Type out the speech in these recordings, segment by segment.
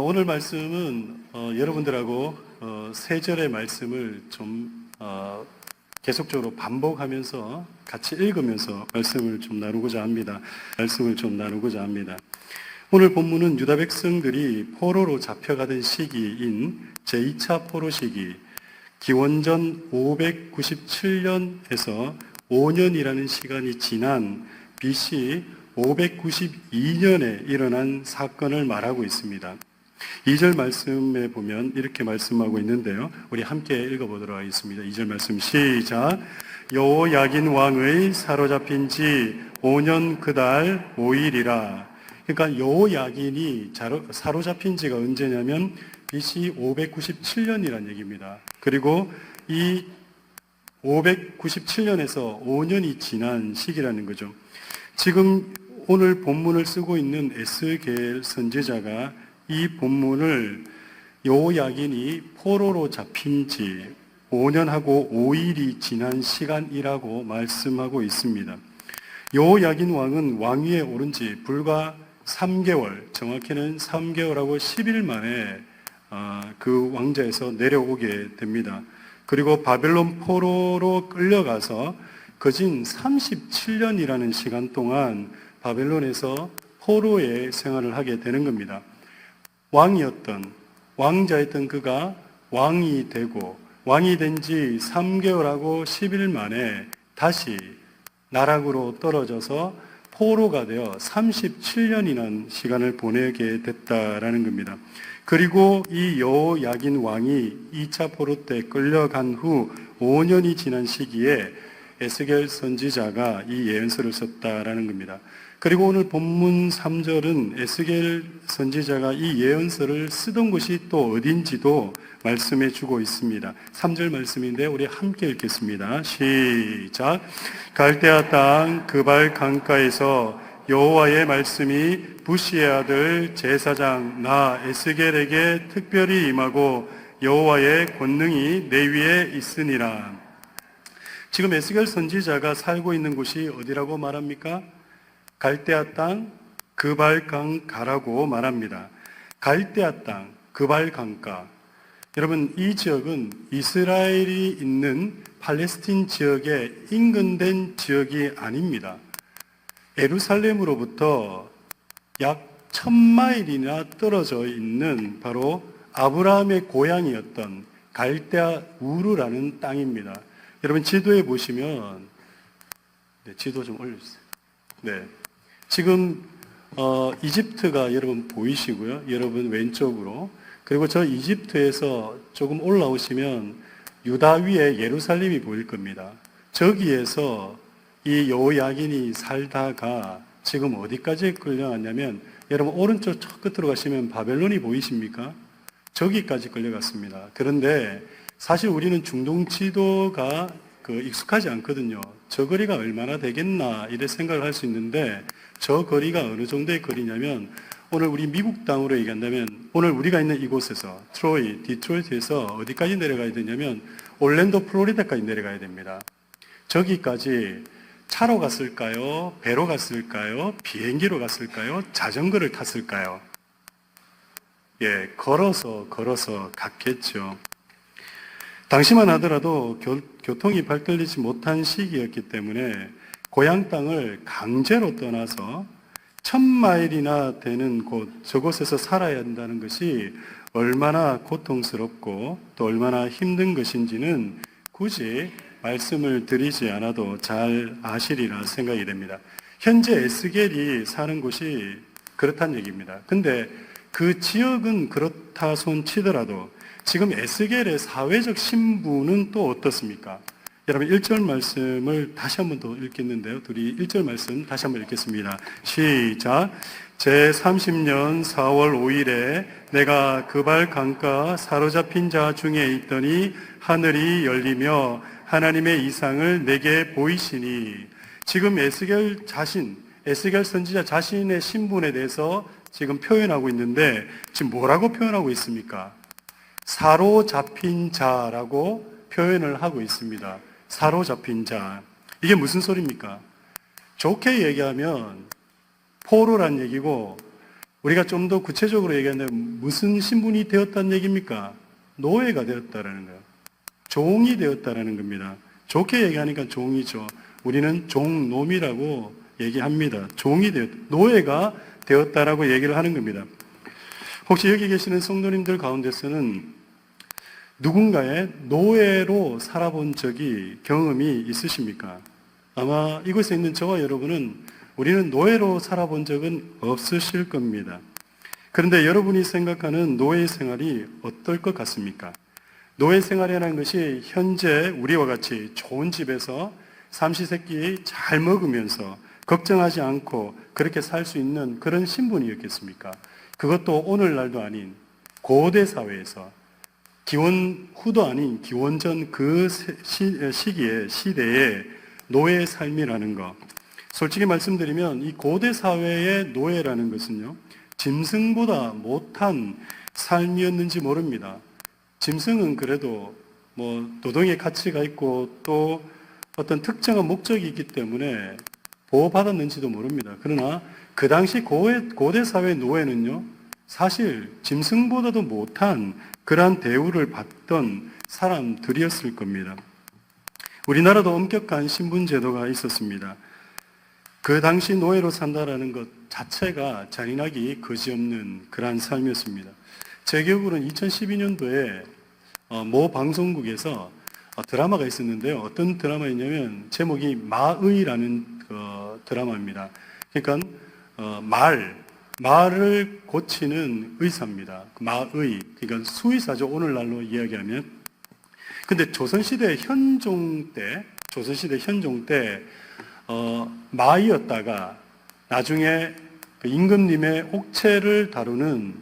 오늘 말씀은 여러분들하고 세 절의 말씀을 좀 계속적으로 반복하면서 같이 읽으면서 말씀을 좀 나누고자 합니다. 오늘 본문은 유다 백성들이 포로로 잡혀가던 시기인 제2차 포로 시기, 기원전 597년에서 5년이라는 시간이 지난 BC 592년에 일어난 사건을 말하고 있습니다. 2절 말씀에 보면 이렇게 말씀하고 있는데요. 우리 함께 읽어보도록 하겠습니다. 2절 말씀 시작. 여호야긴 왕의 사로잡힌 지 5년 그달 5일이라. 그러니까 여호야긴이 사로잡힌 지가 언제냐면 BC 597년이라는 얘기입니다. 그리고 이 597년에서 5년이 지난 시기라는 거죠. 지금 오늘 본문을 쓰고 있는 에스겔 선지자가 이 본문을 여호야긴이 포로로 잡힌 지 5년하고 5일이 지난 시간이라고 말씀하고 있습니다. 여호야긴 왕은 왕위에 오른 지 불과 3개월, 정확히는 3개월하고 10일 만에 그 왕좌에서 내려오게 됩니다. 그리고 바벨론 포로로 끌려가서 거진 37년이라는 시간 동안 바벨론에서 포로의 생활을 하게 되는 겁니다. 왕자였던 그가 왕이 되고 왕이 된 지 3개월하고 10일 만에 다시 나락으로 떨어져서 포로가 되어 37년이라는 시간을 보내게 됐다라는 겁니다. 그리고 이 여호야긴 왕이 2차 포로 때 끌려간 후 5년이 지난 시기에 에스겔 선지자가 이 예언서를 썼다라는 겁니다. 그리고 오늘 본문 3절은 에스겔 선지자가 이 예언서를 쓰던 곳이 또 어딘지도 말씀해 주고 있습니다. 3절 말씀인데 우리 함께 읽겠습니다. 시작. 갈대아 땅 그발 강가에서 여호와의 말씀이 부시의 아들 제사장 나 에스겔에게 특별히 임하고 여호와의 권능이 내 위에 있으니라. 지금 에스겔 선지자가 살고 있는 곳이 어디라고 말합니까? 갈대아 땅 그발강가라고 말합니다. 갈대아 땅 그발강가. 여러분, 이 지역은 이스라엘이 있는 팔레스틴 지역에 인근된 지역이 아닙니다. 예루살렘으로부터 약 1000마일이나 떨어져 있는 바로 아브라함의 고향이었던 갈대아 우르라는 땅입니다. 여러분, 지도에 보시면 지도 좀 올려주세요. 네, 지금 이집트가 여러분 보이시고요. 여러분 왼쪽으로. 그리고 저 이집트에서 조금 올라오시면 유다 위에 예루살렘이 보일 겁니다. 저기에서 이 여호야긴이 살다가 지금 어디까지 끌려갔냐면 여러분 오른쪽 저 끝으로 가시면 바벨론이 보이십니까? 저기까지 끌려갔습니다. 그런데 사실 우리는 중동 지도가 익숙하지 않거든요. 저 거리가 얼마나 되겠나 이래 생각을 할 수 있는데 저 거리가 어느 정도의 거리냐면 오늘 우리 미국 땅으로 얘기한다면 오늘 우리가 있는 이곳에서 트로이, 디트로이트에서 어디까지 내려가야 되냐면 올랜도, 플로리다까지 내려가야 됩니다. 저기까지 차로 갔을까요? 배로 갔을까요? 비행기로 갔을까요? 자전거를 탔을까요? 예, 걸어서 갔겠죠. 당시만 하더라도 교통이 발달되지 못한 시기였기 때문에 고향 땅을 강제로 떠나서 1000마일이나 되는 곳, 저곳에서 살아야 한다는 것이 얼마나 고통스럽고 또 얼마나 힘든 것인지는 굳이 말씀을 드리지 않아도 잘 아시리라 생각이 됩니다. 현재 에스겔이 사는 곳이 그렇다는 얘기입니다. 근데 그 지역은 그렇다 손 치더라도 지금 에스겔의 사회적 신분은 또 어떻습니까? 여러분 1절 말씀을 다시 한번 더 읽겠는데요. 둘이 1절 말씀 다시 한번 읽겠습니다. 시작. 제30년 4월 5일에 내가 그발 강가 사로잡힌 자 중에 있더니 하늘이 열리며 하나님의 이상을 내게 보이시니. 지금 에스겔 선지자 자신의 신분에 대해서 지금 표현하고 있는데 지금 뭐라고 표현하고 있습니까? 사로잡힌 자라고 표현을 하고 있습니다. 사로잡힌 자. 이게 무슨 소리입니까? 좋게 얘기하면 포로란 얘기고 우리가 좀 더 구체적으로 얘기한다면 무슨 신분이 되었다는 얘기입니까? 노예가 되었다라는 거예요. 종이 되었다라는 겁니다. 좋게 얘기하니까 종이죠. 우리는 종놈이라고 얘기합니다. 종이 노예가 되었다라고 얘기를 하는 겁니다. 혹시 여기 계시는 성도님들 가운데서는 누군가의 노예로 살아본 적이 경험이 있으십니까? 아마 이곳에 있는 저와 여러분은 우리는 노예로 살아본 적은 없으실 겁니다. 그런데 여러분이 생각하는 노예 생활이 어떨 것 같습니까? 노예 생활이라는 것이 현재 우리와 같이 좋은 집에서 삼시세끼 잘 먹으면서 걱정하지 않고 그렇게 살 수 있는 그런 신분이었겠습니까? 그것도 오늘날도 아닌 고대 사회에서 기원 후도 아닌 기원 전 그 시대에 노예의 삶이라는 것. 솔직히 말씀드리면 이 고대 사회의 노예라는 것은요, 짐승보다 못한 삶이었는지 모릅니다. 짐승은 그래도 노동의 가치가 있고 또 어떤 특정한 목적이 있기 때문에 보호받았는지도 모릅니다. 그러나 그 당시 고대 사회의 노예는요, 사실 짐승보다도 못한 그러한 대우를 받던 사람들이었을 겁니다. 우리나라도 엄격한 신분제도가 있었습니다. 그 당시 노예로 산다라는 것 자체가 잔인하기 그지없는 그러한 삶이었습니다. 제 기억으로는 2012년도에 모 방송국에서 드라마가 있었는데요. 어떤 드라마였냐면 제목이 마의라는 드라마입니다. 그러니까 말을 고치는 의사입니다. 마의, 그러니까 수의사죠. 오늘날로 이야기하면. 근데 조선시대 현종 때 마의였다가 나중에 그 임금님의 옥체를 다루는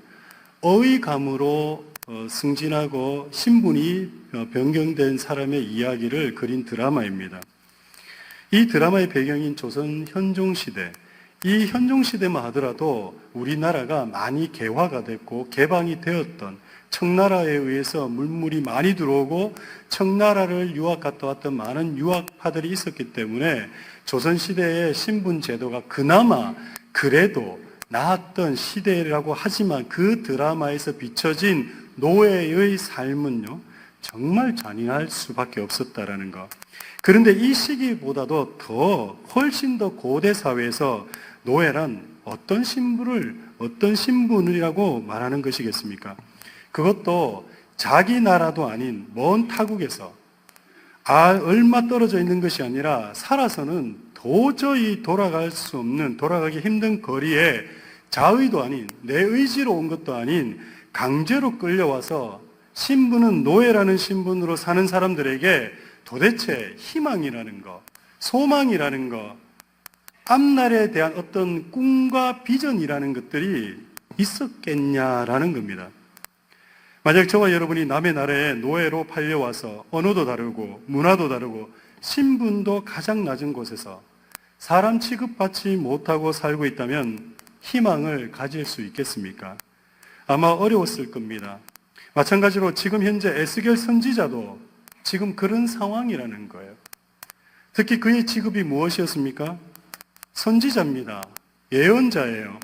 어의감으로 승진하고 신분이 변경된 사람의 이야기를 그린 드라마입니다. 이 드라마의 배경인 조선 현종시대, 이 현종시대만 하더라도 우리나라가 많이 개화가 됐고 개방이 되었던, 청나라에 의해서 물물이 많이 들어오고 청나라를 유학 갔다 왔던 많은 유학파들이 있었기 때문에 조선시대의 신분제도가 그나마 그래도 나았던 시대라고 하지만 그 드라마에서 비춰진 노예의 삶은요, 정말 잔인할 수밖에 없었다라는 것. 그런데 이 시기보다도 훨씬 더 고대 사회에서 노예란 어떤 신분이라고 말하는 것이겠습니까? 그것도 자기 나라도 아닌 먼 타국에서 얼마 떨어져 있는 것이 아니라 살아서는 도저히 돌아가기 힘든 거리에 자의도 아닌, 내 의지로 온 것도 아닌 강제로 끌려와서 신분은 노예라는 신분으로 사는 사람들에게 도대체 희망이라는 것, 소망이라는 것, 앞날에 대한 어떤 꿈과 비전이라는 것들이 있었겠냐라는 겁니다. 만약 저와 여러분이 남의 나라에 노예로 팔려와서 언어도 다르고 문화도 다르고 신분도 가장 낮은 곳에서 사람 취급받지 못하고 살고 있다면 희망을 가질 수 있겠습니까? 아마 어려웠을 겁니다. 마찬가지로 지금 현재 에스겔 선지자도 지금 그런 상황이라는 거예요. 특히 그의 직업이 무엇이었습니까? 선지자입니다. 예언자예요.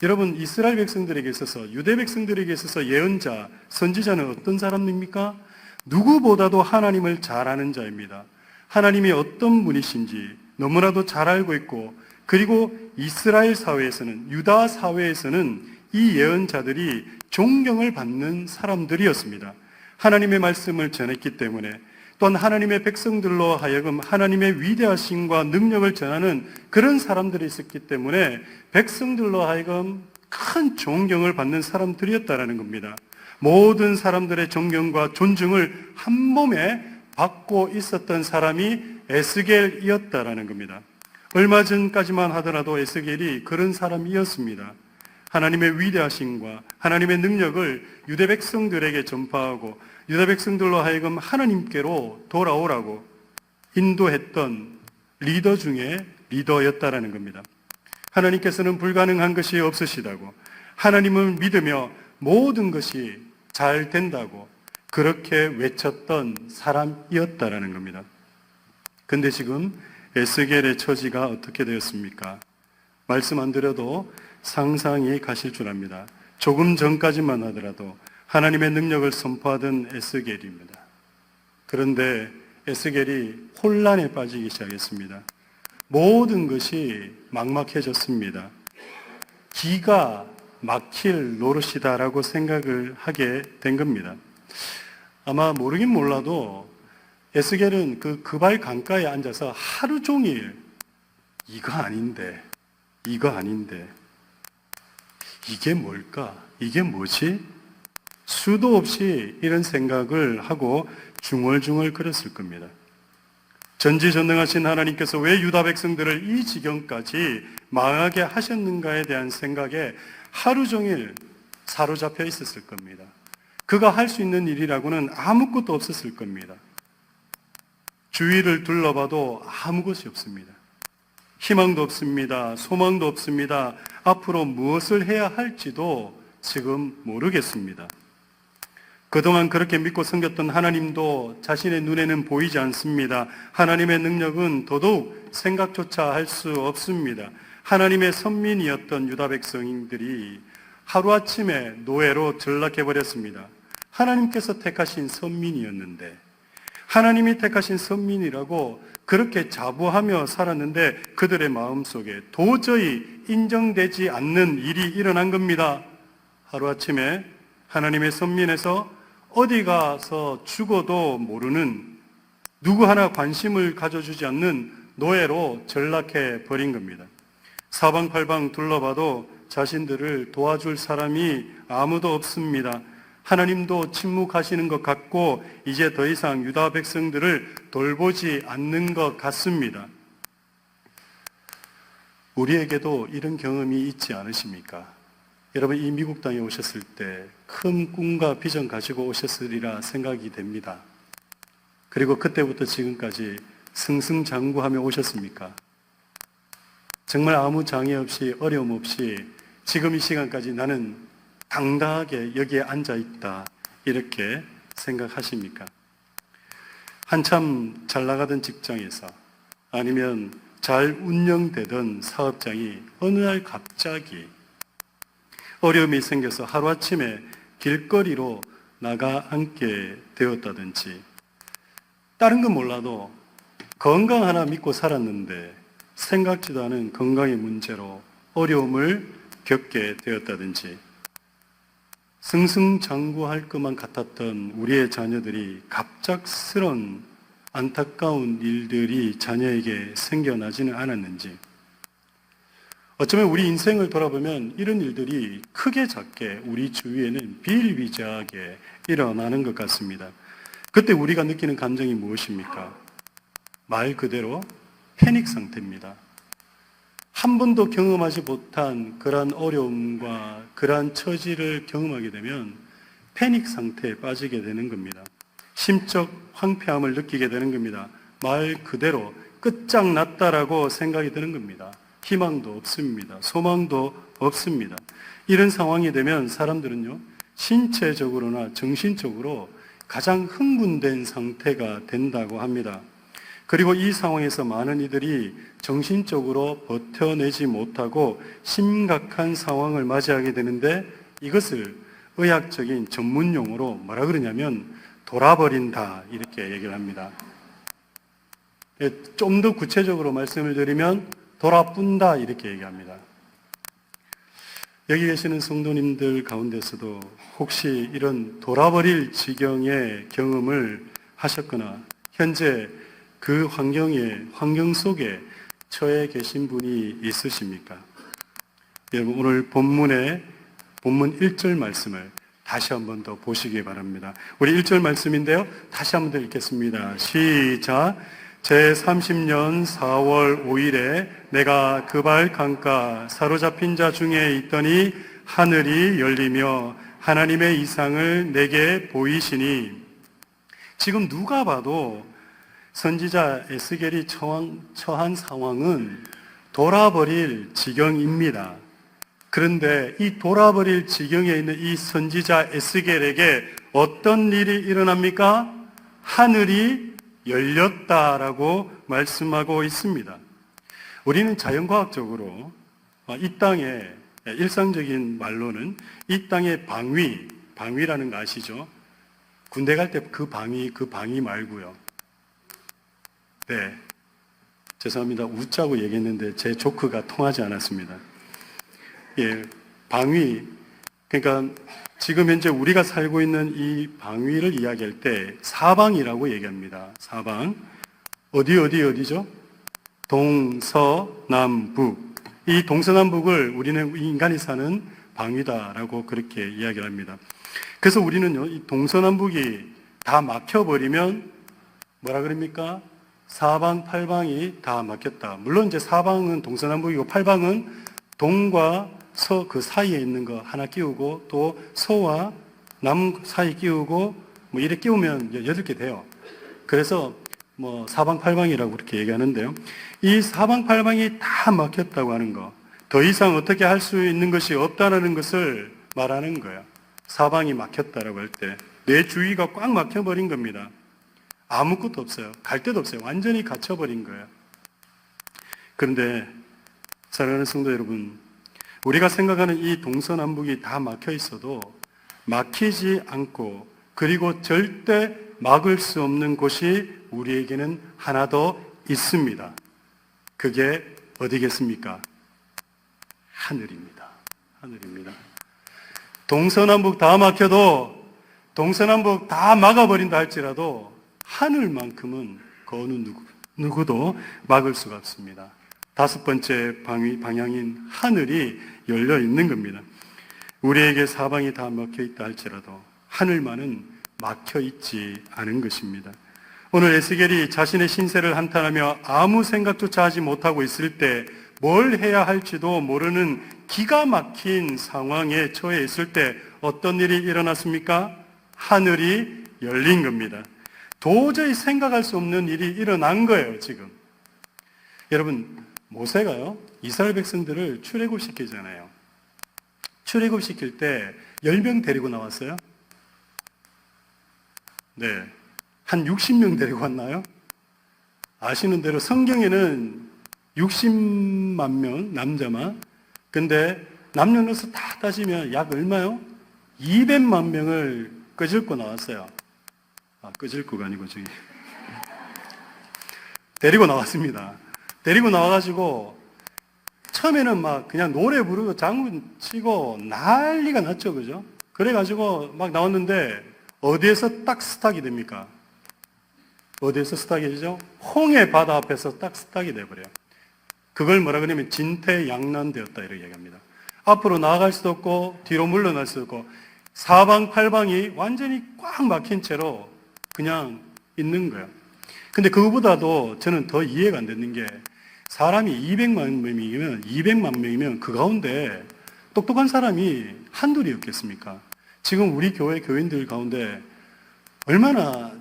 여러분, 이스라엘 백성들에게 있어서, 유대 백성들에게 있어서 예언자, 선지자는 어떤 사람입니까? 누구보다도 하나님을 잘 아는 자입니다. 하나님이 어떤 분이신지 너무나도 잘 알고 있고, 그리고 이스라엘 사회에서는, 유다 사회에서는 이 예언자들이 존경을 받는 사람들이었습니다. 하나님의 말씀을 전했기 때문에, 또한 하나님의 백성들로 하여금 하나님의 위대하심과 능력을 전하는 그런 사람들이 있었기 때문에 백성들로 하여금 큰 존경을 받는 사람들이었다라는 겁니다. 모든 사람들의 존경과 존중을 한 몸에 받고 있었던 사람이 에스겔이었다라는 겁니다. 얼마 전까지만 하더라도 에스겔이 그런 사람이었습니다. 하나님의 위대하심과 하나님의 능력을 유대 백성들에게 전파하고 유다 백성들로 하여금 하나님께로 돌아오라고 인도했던 리더 중에 리더였다라는 겁니다. 하나님께서는 불가능한 것이 없으시다고, 하나님을 믿으며 모든 것이 잘 된다고 그렇게 외쳤던 사람이었다라는 겁니다. 근데 지금 에스겔의 처지가 어떻게 되었습니까? 말씀 안 드려도 상상이 가실 줄 압니다. 조금 전까지만 하더라도 하나님의 능력을 선포하던 에스겔입니다. 그런데 에스겔이 혼란에 빠지기 시작했습니다. 모든 것이 막막해졌습니다. 기가 막힐 노릇이다라고 생각을 하게 된 겁니다. 아마 모르긴 몰라도 에스겔은 그 그발 강가에 앉아서 하루 종일 이거 아닌데 이게 뭘까? 이게 뭐지? 수도 없이 이런 생각을 하고 중얼중얼 거렸을 겁니다. 전지전능하신 하나님께서 왜 유다 백성들을 이 지경까지 망하게 하셨는가에 대한 생각에 하루 종일 사로잡혀 있었을 겁니다. 그가 할 수 있는 일이라고는 아무것도 없었을 겁니다. 주위를 둘러봐도 아무것이 없습니다. 희망도 없습니다. 소망도 없습니다. 앞으로 무엇을 해야 할지도 지금 모르겠습니다. 그동안 그렇게 믿고 섬겼던 하나님도 자신의 눈에는 보이지 않습니다. 하나님의 능력은 더더욱 생각조차 할 수 없습니다. 하나님의 선민이었던 유다 백성들이 하루아침에 노예로 전락해버렸습니다. 하나님께서 택하신 선민이었는데, 하나님이 택하신 선민이라고 그렇게 자부하며 살았는데 그들의 마음속에 도저히 인정되지 않는 일이 일어난 겁니다. 하루아침에 하나님의 선민에서 어디 가서 죽어도 모르는, 누구 하나 관심을 가져주지 않는 노예로 전락해 버린 겁니다. 사방팔방 둘러봐도 자신들을 도와줄 사람이 아무도 없습니다. 하나님도 침묵하시는 것 같고 이제 더 이상 유다 백성들을 돌보지 않는 것 같습니다. 우리에게도 이런 경험이 있지 않으십니까? 여러분, 이 미국 땅에 오셨을 때 큰 꿈과 비전 가지고 오셨으리라 생각이 됩니다. 그리고 그때부터 지금까지 승승장구하며 오셨습니까? 정말 아무 장애 없이 어려움 없이 지금 이 시간까지 나는 당당하게 여기에 앉아 있다, 이렇게 생각하십니까? 한참 잘 나가던 직장에서, 아니면 잘 운영되던 사업장이 어느 날 갑자기 어려움이 생겨서 하루아침에 길거리로 나가 앉게 되었다든지, 다른 건 몰라도 건강 하나 믿고 살았는데 생각지도 않은 건강의 문제로 어려움을 겪게 되었다든지, 승승장구할 것만 같았던 우리의 자녀들이 갑작스런 안타까운 일들이 자녀에게 생겨나지는 않았는지, 어쩌면 우리 인생을 돌아보면 이런 일들이 크게 작게 우리 주위에는 비일비재하게 일어나는 것 같습니다. 그때 우리가 느끼는 감정이 무엇입니까? 말 그대로 패닉 상태입니다. 한 번도 경험하지 못한 그러한 어려움과 그러한 처지를 경험하게 되면 패닉 상태에 빠지게 되는 겁니다. 심적 황폐함을 느끼게 되는 겁니다. 말 그대로 끝장났다라고 생각이 드는 겁니다. 희망도 없습니다. 소망도 없습니다. 이런 상황이 되면 사람들은요, 신체적으로나 정신적으로 가장 흥분된 상태가 된다고 합니다. 그리고 이 상황에서 많은 이들이 정신적으로 버텨내지 못하고 심각한 상황을 맞이하게 되는데, 이것을 의학적인 전문 용어로 뭐라 그러냐면 돌아버린다, 이렇게 얘기를 합니다. 좀 더 구체적으로 말씀을 드리면 돌아뿐다, 이렇게 얘기합니다. 여기 계시는 성도님들 가운데서도 혹시 이런 돌아버릴 지경의 경험을 하셨거나 현재 그 환경 속에 처해 계신 분이 있으십니까? 여러분, 오늘 본문 1절 말씀을 다시 한 번 더 보시기 바랍니다. 우리 1절 말씀인데요, 다시 한 번 더 읽겠습니다. 시작. 제30년 4월 5일에 내가 그발 강가 사로잡힌 자 중에 있더니 하늘이 열리며 하나님의 이상을 내게 보이시니. 지금 누가 봐도 선지자 에스겔이 처한 상황은 돌아버릴 지경입니다. 그런데 이 돌아버릴 지경에 있는 이 선지자 에스겔에게 어떤 일이 일어납니까? 하늘이 열렸다라고 말씀하고 있습니다. 우리는 자연과학적으로 이 땅에 일상적인 말로는 이 땅의 방위라는 거 아시죠? 군대 갈 때 그 방위 말고요. 네. 죄송합니다. 웃자고 얘기했는데 제 조크가 통하지 않았습니다. 예, 방위. 그러니까 지금 현재 우리가 살고 있는 이 방위를 이야기할 때 사방이라고 얘기합니다. 사방. 어디죠? 동서남북. 이 동서남북을 우리는 인간이 사는 방위다라고 그렇게 이야기를 합니다. 그래서 우리는요, 이 동서남북이 다 막혀버리면 뭐라 그럽니까? 사방팔방이 다 막혔다. 물론 이제 사방은 동서남북이고 팔방은 동과 서 그 사이에 있는 거 하나 끼우고 또 서와 남 사이 끼우고 뭐 이렇게 끼우면 8개 돼요. 그래서 뭐 사방팔방이라고 그렇게 얘기하는데요. 이 사방팔방이 다 막혔다고 하는 거, 더 이상 어떻게 할 수 있는 것이 없다는 것을 말하는 거예요. 사방이 막혔다라고 할 때 내 주위가 꽉 막혀버린 겁니다. 아무것도 없어요. 갈 데도 없어요. 완전히 갇혀버린 거예요. 그런데 사랑하는 성도 여러분, 우리가 생각하는 이 동서남북이 다 막혀 있어도 막히지 않고 그리고 절대 막을 수 없는 곳이 우리에게는 하나 더 있습니다. 그게 어디겠습니까? 하늘입니다. 하늘입니다. 동서남북 다 막혀도 동서남북 다 막아버린다 할지라도 하늘만큼은 그 어느 누구도 막을 수가 없습니다. 5번째 방향인 하늘이 열려 있는 겁니다. 우리에게 사방이 다 막혀 있다 할지라도 하늘만은 막혀 있지 않은 것입니다. 오늘 에스겔이 자신의 신세를 한탄하며 아무 생각조차 하지 못하고 있을 때 뭘 해야 할지도 모르는 기가 막힌 상황에 처해 있을 때 어떤 일이 일어났습니까? 하늘이 열린 겁니다. 도저히 생각할 수 없는 일이 일어난 거예요, 지금. 여러분, 모세가요, 이스라엘 백성들을 출애굽시키잖아요. 출애굽시킬 때 10명 데리고 나왔어요? 네. 한 60명 데리고 왔나요? 아시는 대로 성경에는 60만 명, 남자만. 근데 남녀노소 다 따지면 약 얼마요? 200만 명을 끄집고 나왔어요. 끄집고가 아니고 저기. 데리고 나왔습니다. 데리고 나와가지고 처음에는 막 그냥 노래 부르고 장구 치고 난리가 났죠, 그죠? 그래가지고 막 나왔는데 어디에서 딱 스탁이 됩니까? 어디에서 스탁이 되죠? 홍해 바다 앞에서 딱 스탁이 돼버려요. 그걸 뭐라 그러냐면 진퇴양난되었다 이렇게 얘기합니다. 앞으로 나아갈 수도 없고 뒤로 물러날 수도 없고 사방팔방이 완전히 꽉 막힌 채로 그냥 있는 거예요. 근데 그거보다도 저는 더 이해가 안 되는 게 사람이 200만 명이면 그 가운데 똑똑한 사람이 한둘이 없겠습니까? 지금 우리 교회 교인들 가운데 얼마나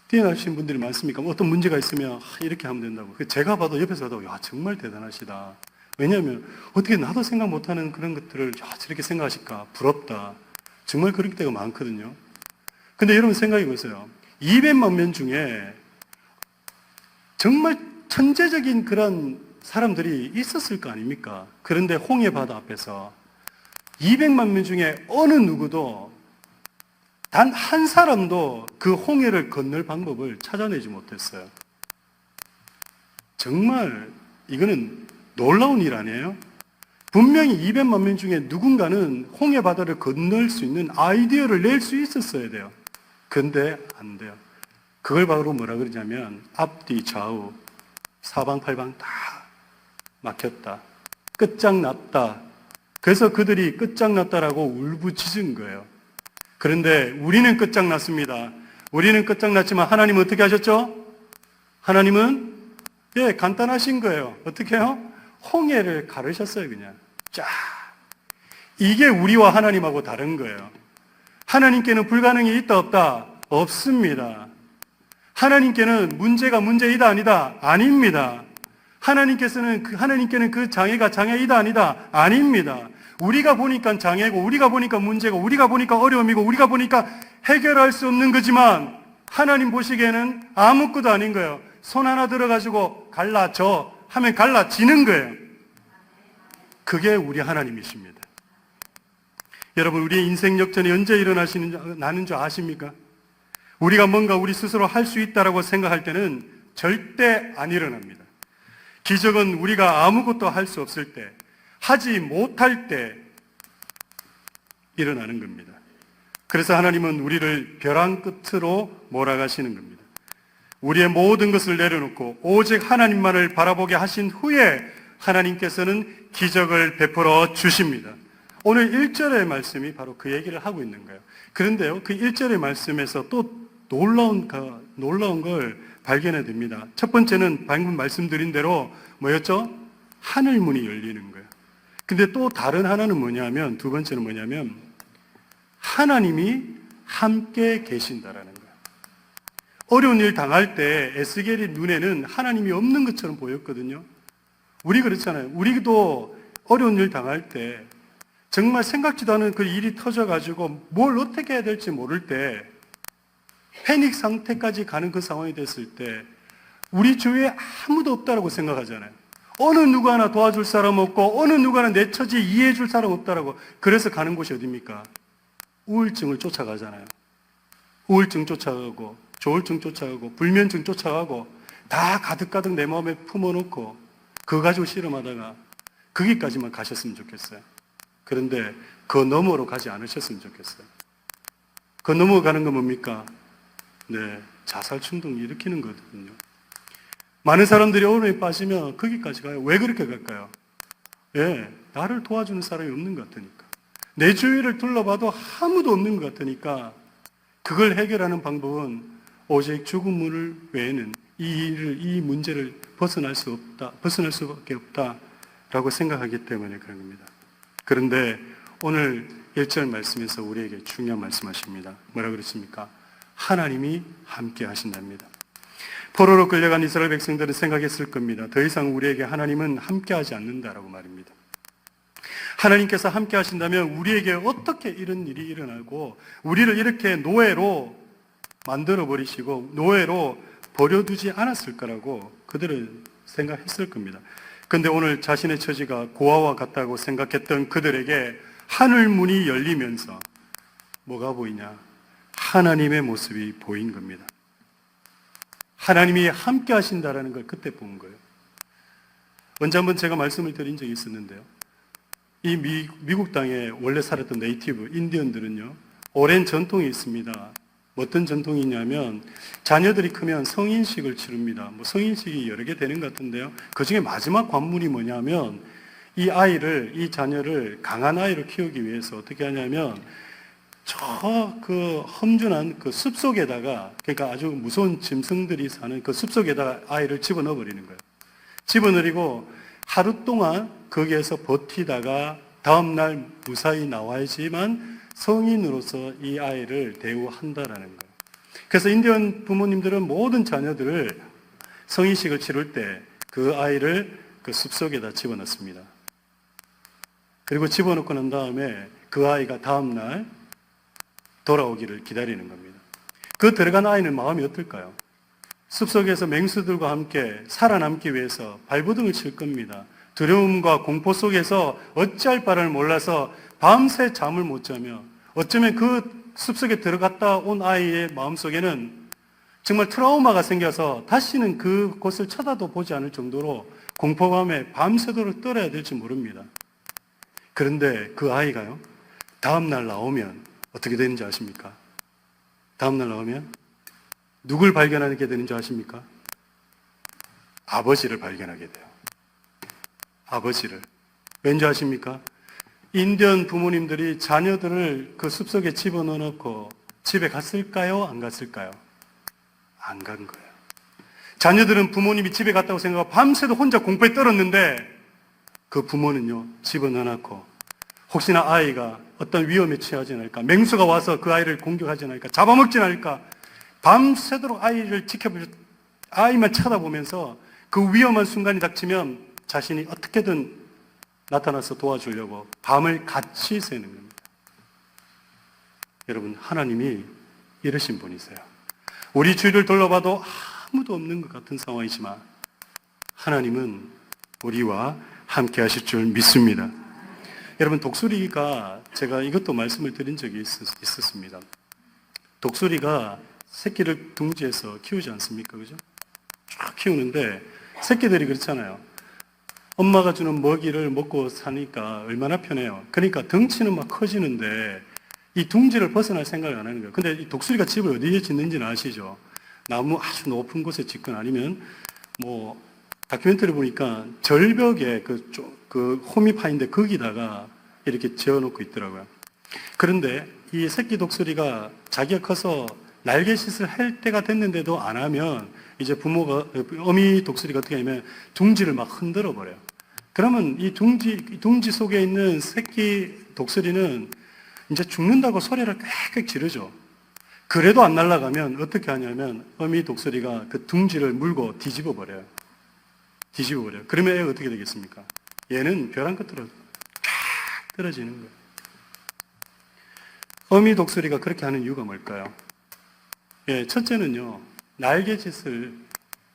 뛰어나신 분들이 많습니까? 어떤 문제가 있으면 이렇게 하면 된다고. 제가 봐도 옆에서 봐도 야 정말 대단하시다. 왜냐하면 어떻게 나도 생각 못하는 그런 것들을 저렇게 생각하실까? 부럽다. 정말 그럴 때가 많거든요. 근데 여러분 생각해 보세요. 200만 명 중에 정말 천재적인 그런 사람들이 있었을 거 아닙니까? 그런데 홍해 바다 앞에서 200만 명 중에 어느 누구도 단 한 사람도 그 홍해를 건널 방법을 찾아내지 못했어요. 정말 이거는 놀라운 일 아니에요? 분명히 200만 명 중에 누군가는 홍해 바다를 건널 수 있는 아이디어를 낼 수 있었어야 돼요. 근데 안 돼요. 그걸 바로 뭐라 그러냐면 앞뒤 좌우 사방팔방 다 막혔다. 끝장났다. 그래서 그들이 끝장났다라고 울부짖은 거예요. 그런데 우리는 끝장났습니다. 우리는 끝장났지만 하나님은 어떻게 하셨죠? 하나님은 간단하신 거예요. 어떻게 해요? 홍해를 가르셨어요, 그냥. 쫙. 이게 우리와 하나님하고 다른 거예요. 하나님께는 불가능이 있다, 없다? 없습니다. 하나님께는 문제가 문제이다, 아니다? 아닙니다. 하나님께는 그 장애가 장애이다, 아니다? 아닙니다. 우리가 보니까 장애고, 우리가 보니까 문제고, 우리가 보니까 어려움이고, 우리가 보니까 해결할 수 없는 거지만, 하나님 보시기에는 아무것도 아닌 거예요. 손 하나 들어가지고 갈라져 하면 갈라지는 거예요. 그게 우리 하나님이십니다. 여러분, 우리의 인생 역전이 언제 나는 줄 아십니까? 우리가 뭔가 우리 스스로 할 수 있다라고 생각할 때는 절대 안 일어납니다. 기적은 우리가 아무것도 할 수 없을 때, 하지 못할 때 일어나는 겁니다. 그래서 하나님은 우리를 벼랑 끝으로 몰아가시는 겁니다. 우리의 모든 것을 내려놓고 오직 하나님만을 바라보게 하신 후에 하나님께서는 기적을 베풀어 주십니다. 오늘 1절의 말씀이 바로 그 얘기를 하고 있는 거예요. 그런데요, 그 1절의 말씀에서 또 놀라운 걸 발견해 됩니다. 첫 번째는 방금 말씀드린 대로 뭐였죠? 하늘 문이 열리는 거예요. 근데 또 다른 하나는 뭐냐면, 두 번째는 뭐냐면, 하나님이 함께 계신다라는 거예요. 어려운 일 당할 때 에스겔의 눈에는 하나님이 없는 것처럼 보였거든요. 우리 그렇잖아요. 우리도 어려운 일 당할 때 정말 생각지도 않은 그 일이 터져가지고 뭘 어떻게 해야 될지 모를 때, 패닉 상태까지 가는 그 상황이 됐을 때 우리 주위에 아무도 없다라고 생각하잖아요. 어느 누구 하나 도와줄 사람 없고 어느 누구 하나 내 처지 이해해 줄 사람 없다라고. 그래서 가는 곳이 어디입니까? 우울증을 쫓아가잖아요. 우울증 쫓아가고 조울증 쫓아가고 불면증 쫓아가고 다 가득가득 내 마음에 품어놓고 그거 가지고 씨름하다가 거기까지만 가셨으면 좋겠어요. 그런데 그 너머로 가지 않으셨으면 좋겠어요. 그 넘어가는 건 뭡니까? 네, 자살 충동을 일으키는 거거든요. 많은 사람들이 어려움에 빠지면 거기까지 가요. 왜 그렇게 갈까요? 예, 나를 도와주는 사람이 없는 것 같으니까. 내 주위를 둘러봐도 아무도 없는 것 같으니까 그걸 해결하는 방법은 오직 죽음을 외에는 이 문제를 벗어날 수밖에 없다라고 생각하기 때문에 그런 겁니다. 그런데 오늘 1절 말씀에서 우리에게 중요한 말씀하십니다. 뭐라 그랬습니까? 하나님이 함께 하신답니다. 포로로 끌려간 이스라엘 백성들은 생각했을 겁니다. 더 이상 우리에게 하나님은 함께 하지 않는다라고 말입니다. 하나님께서 함께 하신다면 우리에게 어떻게 이런 일이 일어나고 우리를 이렇게 노예로 만들어 버리시고 노예로 버려두지 않았을 거라고 그들은 생각했을 겁니다. 그런데 오늘 자신의 처지가 고아와 같다고 생각했던 그들에게 하늘 문이 열리면서 뭐가 보이냐? 하나님의 모습이 보인 겁니다. 하나님이 함께 하신다라는 걸 그때 본 거예요. 언제 한번 제가 말씀을 드린 적이 있었는데요. 이 미국 땅에 원래 살았던 네이티브 인디언들은요, 오랜 전통이 있습니다. 어떤 전통이 있냐면 자녀들이 크면 성인식을 치릅니다. 성인식이 여러 개 되는 것 같은데요. 그 중에 마지막 관문이 뭐냐면 이 자녀를 강한 아이로 키우기 위해서 어떻게 하냐면 험준한 그 숲속에다가, 그러니까 아주 무서운 짐승들이 사는 그 숲속에다가 아이를 집어넣어 버리는 거예요. 집어넣으리고 하루 동안 거기에서 버티다가 다음날 무사히 나와야지만 성인으로서 이 아이를 대우한다라는 거예요. 그래서 인디언 부모님들은 모든 자녀들을 성인식을 치를 때 그 아이를 그 숲속에다 집어넣습니다. 그리고 집어넣고 난 다음에 그 아이가 다음날 돌아오기를 기다리는 겁니다. 그 들어간 아이는 마음이 어떨까요? 숲속에서 맹수들과 함께 살아남기 위해서 발버둥을 칠 겁니다. 두려움과 공포 속에서 어찌할 바를 몰라서 밤새 잠을 못 자며 어쩌면 그 숲속에 들어갔다 온 아이의 마음속에는 정말 트라우마가 생겨서 다시는 그곳을 쳐다도 보지 않을 정도로 공포감에 밤새도록 떨어야 될지 모릅니다. 그런데 그 아이가요, 다음날 나오면 어떻게 되는지 아십니까? 다음날 나오면 누굴 발견하게 되는지 아십니까? 아버지를 발견하게 돼요. 아버지를. 왠지 아십니까? 인디언 부모님들이 자녀들을 그 숲속에 집어넣어놓고 집에 갔을까요? 안 갔을까요? 안 간 거예요. 자녀들은 부모님이 집에 갔다고 생각하고 밤새도 혼자 공포에 떨었는데 그 부모는요, 집어넣어놓고 혹시나 아이가 어떤 위험에 처하지 않을까, 맹수가 와서 그 아이를 공격하지 않을까, 잡아먹지 않을까, 밤새도록 아이를 아이만 쳐다보면서 그 위험한 순간이 닥치면 자신이 어떻게든 나타나서 도와주려고 밤을 같이 새는 겁니다. 여러분, 하나님이 이러신 분이세요. 우리 주위를 둘러봐도 아무도 없는 것 같은 상황이지만 하나님은 우리와 함께 하실 줄 믿습니다. 여러분, 독수리가 제가 이것도 말씀을 드린 적이 있었습니다. 독수리가 새끼를 둥지에서 키우지 않습니까? 그죠? 쭉 키우는데 새끼들이 그렇잖아요. 엄마가 주는 먹이를 먹고 사니까 얼마나 편해요. 그러니까 덩치는 막 커지는데 이 둥지를 벗어날 생각을 안 하는 거예요. 근데 이 독수리가 집을 어디에 짓는지는 아시죠? 나무 아주 높은 곳에 짓거나 아니면 뭐 다큐멘터리 보니까 절벽에 그 홈이 파인데 거기다가 이렇게 지어놓고 있더라고요. 그런데 이 새끼 독수리가 자기가 커서 날개짓을 할 때가 됐는데도 안 하면 이제 부모가, 어미 독수리가 어떻게 하냐면 둥지를 막 흔들어 버려요. 그러면 이 둥지 속에 있는 새끼 독수리는 이제 죽는다고 소리를 꽥꽥 지르죠. 그래도 안 날아가면 어떻게 하냐면 어미 독수리가 그 둥지를 물고 뒤집어 버려요. 뒤집어 버려요. 그러면 얘가 어떻게 되겠습니까? 얘는 벼랑 끝으로 쫙 떨어지는 거예요. 어미 독수리가 그렇게 하는 이유가 뭘까요? 예, 첫째는요, 날개짓을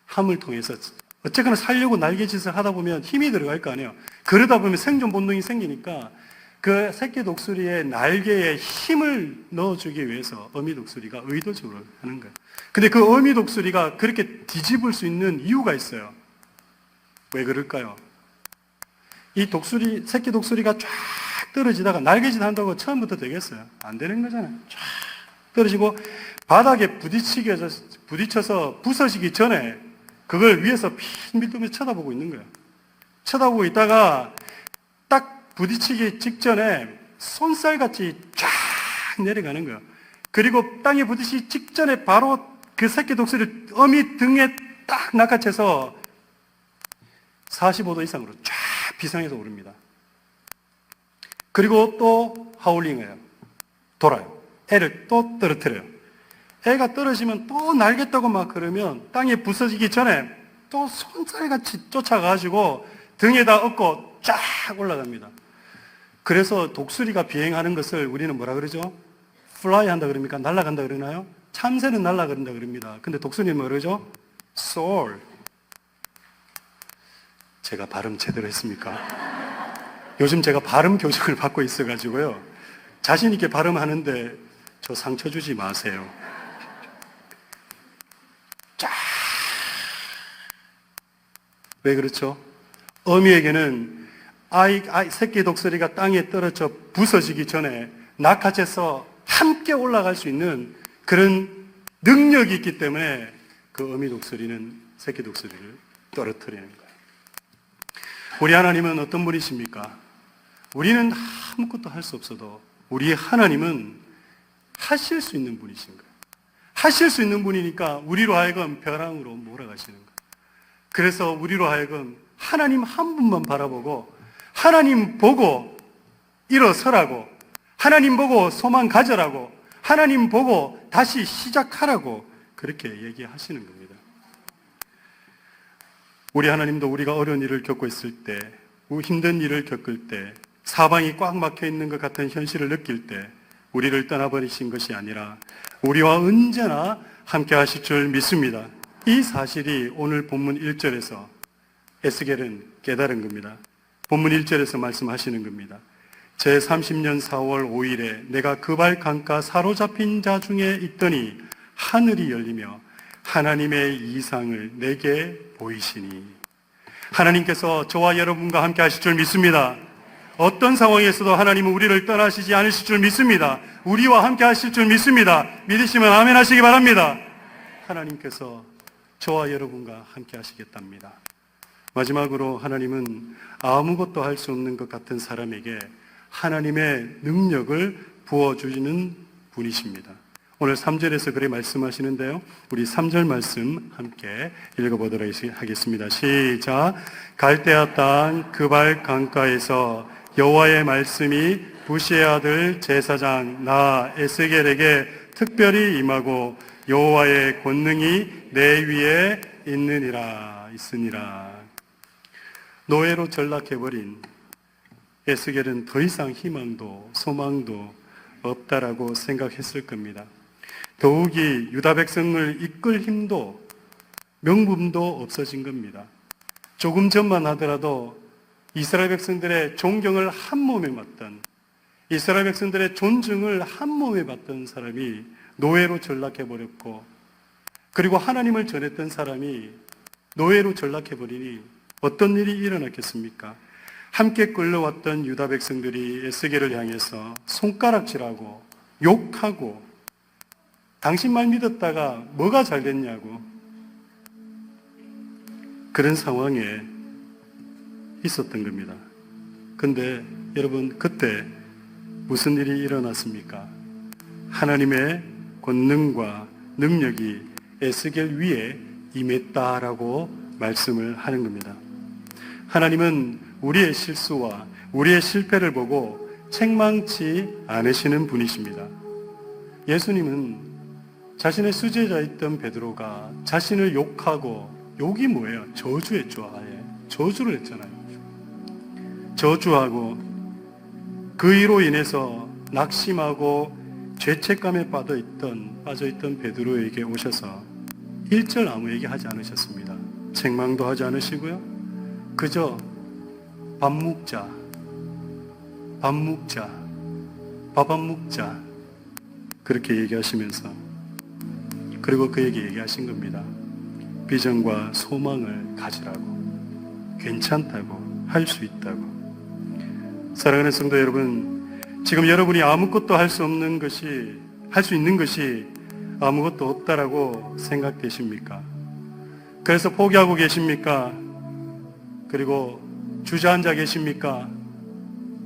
함을 통해서 어쨌거나 살려고 날개짓을 하다 보면 힘이 들어갈 거 아니에요. 그러다 보면 생존 본능이 생기니까 그 새끼 독수리의 날개에 힘을 넣어주기 위해서 어미 독수리가 의도적으로 하는 거예요. 근데 그 어미 독수리가 그렇게 뒤집을 수 있는 이유가 있어요. 왜 그럴까요? 이 새끼 독수리가 쫙 떨어지다가 날개짓 한다고 처음부터 되겠어요? 안 되는 거잖아요. 쫙 떨어지고 바닥에 부딪혀서 부서지기 전에 그걸 위에서 빈밀도면서 쳐다보고 있는 거예요. 쳐다보고 있다가 딱 부딪히기 직전에 손살같이 쫙 내려가는 거예요. 그리고 땅에 부딪히기 직전에 바로 그 새끼 독수리 어미 등에 딱 낚아채서 45도 이상으로 쫙 비상해서 오릅니다. 그리고 또 하울링해요. 돌아요. 애를 또 떨어뜨려요. 애가 떨어지면 또 날겠다고 막 그러면 땅에 부서지기 전에 또 손살같이 쫓아가지고 등에다 업고 쫙 올라갑니다. 그래서 독수리가 비행하는 것을 우리는 뭐라 그러죠? fly 한다 그럽니까? 날아간다 그러나요? 참새는 날아간다 그럽니다. 근데 독수리는 뭐라 그러죠? soar. 제가 발음 제대로 했습니까? 요즘 제가 발음 교육을 받고 있어가지고요. 자신 있게 발음하는데 저 상처 주지 마세요. 쫙. 왜 그렇죠? 어미에게는 새끼 독수리가 땅에 떨어져 부서지기 전에 낚아채서 함께 올라갈 수 있는 그런 능력이 있기 때문에 그 어미 독수리는 새끼 독수리를 떨어뜨리는 거예요. 우리 하나님은 어떤 분이십니까? 우리는 아무것도 할 수 없어도 우리 하나님은 하실 수 있는 분이신 거예요. 하실 수 있는 분이니까 우리로 하여금 벼랑으로 몰아가시는 거예요. 그래서 우리로 하여금 하나님 한 분만 바라보고 하나님 보고 일어서라고, 하나님 보고 소망 가져라고, 하나님 보고 다시 시작하라고 그렇게 얘기하시는 겁니다. 우리 하나님도 우리가 어려운 일을 겪고 있을 때, 힘든 일을 겪을 때, 사방이 꽉 막혀 있는 것 같은 현실을 느낄 때 우리를 떠나버리신 것이 아니라 우리와 언제나 함께 하실 줄 믿습니다. 이 사실이 오늘 본문 1절에서 에스겔은 깨달은 겁니다. 본문 1절에서 말씀하시는 겁니다. 제30년 4월 5일에 내가 그발 강가 사로잡힌 자 중에 있더니 하늘이 열리며 하나님의 이상을 내게 보이시니. 하나님께서 저와 여러분과 함께 하실 줄 믿습니다. 어떤 상황에서도 하나님은 우리를 떠나시지 않으실 줄 믿습니다. 우리와 함께 하실 줄 믿습니다. 믿으시면 아멘 하시기 바랍니다. 하나님께서 저와 여러분과 함께 하시겠답니다. 마지막으로 하나님은 아무것도 할 수 없는 것 같은 사람에게 하나님의 능력을 부어주시는 분이십니다. 오늘 3절에서 그렇게 말씀하시는데요. 우리 3절 말씀 함께 읽어보도록 하겠습니다. 시작. 갈대아 땅 그발 강가에서 여호와의 말씀이 부시의 아들 제사장 나 에스겔에게 특별히 임하고 여호와의 권능이 내 위에 있으니라. 노예로 전락해버린 에스겔은 더 이상 희망도 소망도 없다라고 생각했을 겁니다. 더욱이 유다 백성을 이끌 힘도 명분도 없어진 겁니다. 조금 전만 하더라도 이스라엘 백성들의 존경을 한 몸에 받던, 이스라엘 백성들의 존중을 한 몸에 받던 사람이 노예로 전락해버렸고, 그리고 하나님을 전했던 사람이 노예로 전락해버리니 어떤 일이 일어났겠습니까? 함께 끌려왔던 유다 백성들이 에스겔을 향해서 손가락질하고 욕하고, 당신 말 믿었다가 뭐가 잘 됐냐고, 그런 상황에 있었던 겁니다. 근데 여러분, 그때 무슨 일이 일어났습니까? 하나님의 권능과 능력이 에스겔 위에 임했다라고 말씀을 하는 겁니다. 하나님은 우리의 실수와 우리의 실패를 보고 책망치 않으시는 분이십니다. 예수님은 자신의 수제자였던 베드로가 자신을 욕하고, 욕이 뭐예요? 저주했죠. 아예 저주를 했잖아요. 저주하고 그 이로 인해서 낙심하고 죄책감에 빠져있던 베드로에게 오셔서 1절 아무 얘기하지 않으셨습니다. 책망도 하지 않으시고요. 그저 밥 먹자, 밥 안 먹자 그렇게 얘기하시면서, 그리고 그에게 얘기하신 겁니다. 비전과 소망을 가지라고, 괜찮다고, 할 수 있다고. 사랑하는 성도 여러분, 지금 여러분이 아무것도 할 수 없는 것이, 할 수 있는 것이 아무것도 없다라고 생각되십니까? 그래서 포기하고 계십니까? 그리고 주저앉아 계십니까?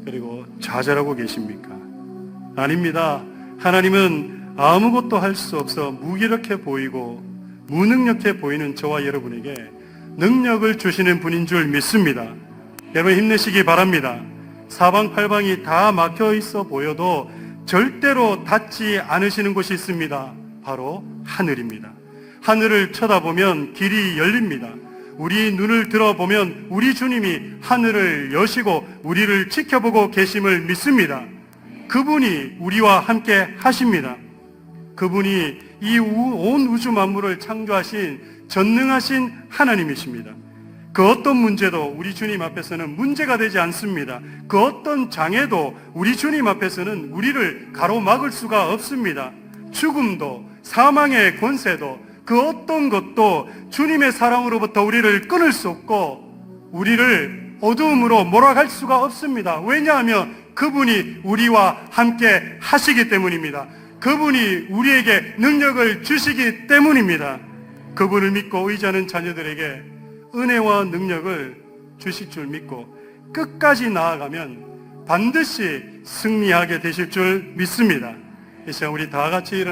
그리고 좌절하고 계십니까? 아닙니다. 하나님은 아무것도 할 수 없어 무기력해 보이고 무능력해 보이는 저와 여러분에게 능력을 주시는 분인 줄 믿습니다. 여러분 힘내시기 바랍니다. 사방팔방이 다 막혀 있어 보여도 절대로 닿지 않으시는 곳이 있습니다. 바로 하늘입니다. 하늘을 쳐다보면 길이 열립니다. 우리 눈을 들어보면 우리 주님이 하늘을 여시고 우리를 지켜보고 계심을 믿습니다. 그분이 우리와 함께 하십니다. 그분이 이 온 우주 만물을 창조하신 전능하신 하나님이십니다. 그 어떤 문제도 우리 주님 앞에서는 문제가 되지 않습니다. 그 어떤 장애도 우리 주님 앞에서는 우리를 가로막을 수가 없습니다. 죽음도 사망의 권세도 그 어떤 것도 주님의 사랑으로부터 우리를 끊을 수 없고 우리를 어두움으로 몰아갈 수가 없습니다. 왜냐하면 그분이 우리와 함께 하시기 때문입니다. 그분이 우리에게 능력을 주시기 때문입니다. 그분을 믿고 의지하는 자녀들에게 은혜와 능력을 주실 줄 믿고 끝까지 나아가면 반드시 승리하게 되실 줄 믿습니다. 이 시간 우리 다 같이 일어나